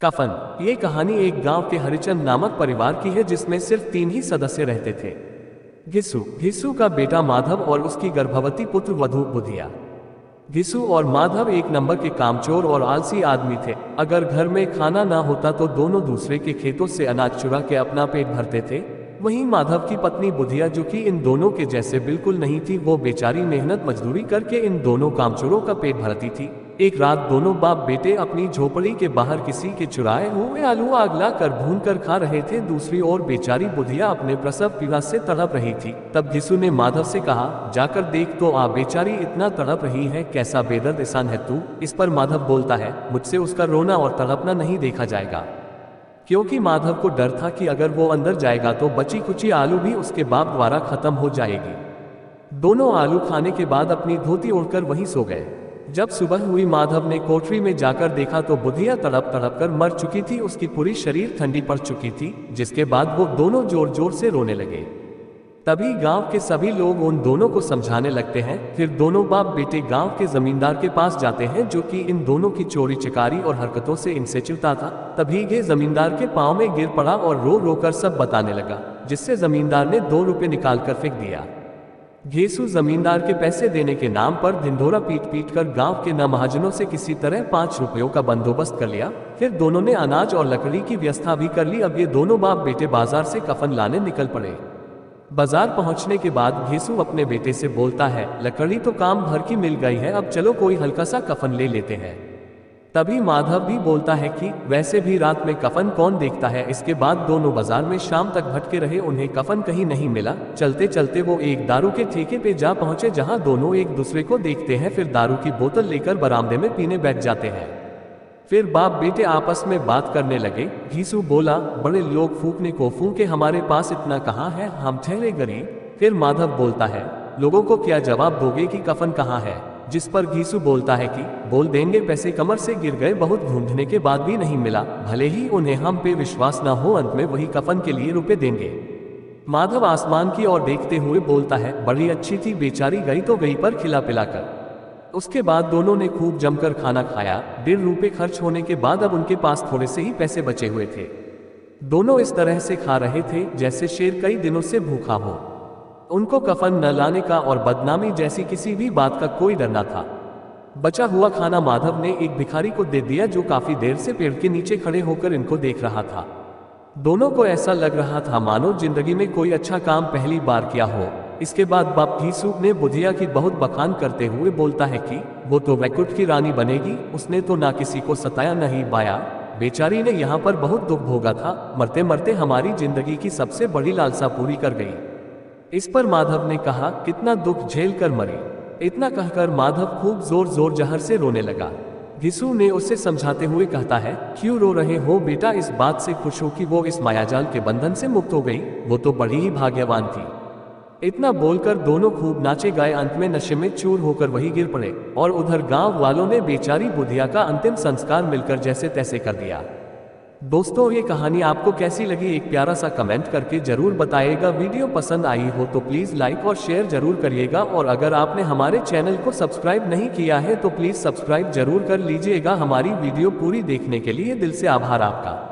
कफन। ये कहानी एक गांव के हरिचंद नामक परिवार की है जिसमें सिर्फ 3 ही सदस्य रहते थे। घिसू का बेटा माधव और उसकी गर्भवती पुत्र वधू बुधिया। घिसू और माधव एक नंबर के कामचोर और आलसी आदमी थे। अगर घर में खाना ना होता तो दोनों दूसरे के खेतों से अनाज चुरा के अपना पेट भरते थे। वहीं माधव की पत्नी बुधिया, जो कि इन दोनों के जैसे बिल्कुल नहीं थी, वो बेचारी मेहनत मजदूरी करके इन दोनों कामचोरों का पेट भरती थी। एक रात दोनों बाप बेटे अपनी झोपड़ी के बाहर किसी के चुराए हुए आलू आग ला कर भून कर खा रहे थे। दूसरी ओर बेचारी बुधिया अपने प्रसव पीड़ा से तड़प रही थी। तब घिसू ने माधव से कहा, जाकर देख तो आ, बेचारी इतना तड़प रही है, कैसा बेदर्द इंसान है तू। इस पर माधव बोलता है, मुझसे उसका रोना और तड़पना नहीं देखा जाएगा, क्योंकि माधव को डर था कि अगर वो अंदर जाएगा तो बची कुची आलू भी उसके बाप द्वारा खत्म हो जाएगी। दोनों आलू खाने के बाद अपनी धोती ओढ़कर वहीं सो गए। जब सुबह हुई, माधव ने कोठरी में जाकर देखा तो बुधिया तड़प तड़प कर मर चुकी थी। उसकी पूरी शरीर ठंडी पड़ चुकी थी, जिसके बाद वो दोनों जोर जोर से रोने लगे। तभी गांव के सभी लोग उन दोनों को समझाने लगते हैं। फिर दोनों बाप बेटे गांव के जमींदार के पास जाते हैं, जो कि इन दोनों की चोरी चकारी और हरकतों से इनसे चिढ़ता था। तभी ये जमींदार के पांव में गिर पड़ा और रो रो कर सब बताने लगा, जिससे जमींदार ने 2 रुपए निकाल कर फेंक दिया। घिसू जमींदार के पैसे देने के नाम पर ढिंढोरा पीट पीट कर गांव के न महाजनों से किसी तरह 5 रुपयों का बंदोबस्त कर लिया। फिर दोनों ने अनाज और लकड़ी की व्यवस्था भी कर ली। अब ये दोनों बाप बेटे बाजार से कफन लाने निकल पड़े। बाजार पहुंचने के बाद घिसू अपने बेटे से बोलता है, लकड़ी तो काम भर की मिल गई है, अब चलो कोई हल्का सा कफन ले लेते हैं। तभी माधव भी बोलता है कि वैसे भी रात में कफन कौन देखता है। इसके बाद दोनों बाजार में शाम तक भटके रहे, उन्हें कफन कहीं नहीं मिला। चलते चलते वो एक दारू के ठेके पे जा पहुंचे, जहां दोनों एक दूसरे को देखते हैं। फिर दारू की बोतल लेकर बरामदे में पीने बैठ जाते हैं। फिर बाप बेटे आपस में बात करने लगे। घिसू बोला, बड़े लोग फूकने को फूके, हमारे पास इतना कहाँ है, हम ठहरे गरीब। फिर माधव बोलता है, लोगों को क्या जवाब दोगे कि कफन कहाँ है। जिस पर घिसू बोलता है कि बोल देंगे, पैसे कमर से गिर गए, बहुत ढूंढने के बाद भी नहीं मिला, भले ही उन्हें हम पे विश्वास ना हो, अंत में वही कफन के लिए रुपए देंगे। माधव आसमान की ओर देखते हुए बोलता है, बड़ी अच्छी थी, बेचारी गई तो गई पर खिला पिलाकर। उसके बाद दोनों ने खूब जमकर खाना खाया। 1.5 रुपए खर्च होने के बाद अब उनके पास थोड़े से ही पैसे बचे हुए थे। दोनों इस तरह से खा रहे थे जैसे शेर कई दिनों से भूखा हो। उनको कफन न लाने का और बदनामी जैसी किसी भी बात का कोई डर न था। बचा हुआ खाना माधव ने एक भिखारी को दे दिया, जो काफी देर से पेड़ के नीचे खड़े होकर इनको देख रहा था। दोनों को ऐसा लग रहा था मानो जिंदगी में कोई अच्छा काम पहली बार किया हो। इसके बाद बाप घिसू ने बुधिया की बहुत बखान करते हुए बोलता है कि वो तो वैकुंठ की रानी बनेगी, उसने तो ना किसी को सताया नहीं बाया, बेचारी ने यहाँ पर बहुत दुख भोगा था, मरते मरते हमारी जिंदगी की सबसे बड़ी लालसा पूरी कर गई। इस पर माधव ने कहा, कितना दुख झेल कर मरी। इतना कहकर माधव खूब जोर जोर जहर से रोने लगा। घिसू ने उसे समझाते हुए कहता है, क्यों रो रहे हो बेटा, इस बात से खुश हो कि वो इस मायाजाल के बंधन से मुक्त हो गई, वो तो बड़ी ही भाग्यवान थी। इतना बोलकर दोनों खूब नाचे गाए, अंत में नशे में चूर होकर वही गिर पड़े। और उधर गांव वालों ने बेचारी बुधिया का अंतिम संस्कार मिलकर जैसे तैसे कर दिया। दोस्तों, ये कहानी आपको कैसी लगी, एक प्यारा सा कमेंट करके जरूर बताइएगा। वीडियो पसंद आई हो तो प्लीज लाइक और शेयर जरूर करिएगा, और अगर आपने हमारे चैनल को सब्सक्राइब नहीं किया है तो प्लीज सब्सक्राइब जरूर कर लीजिएगा। हमारी वीडियो पूरी देखने के लिए दिल से आभार आपका।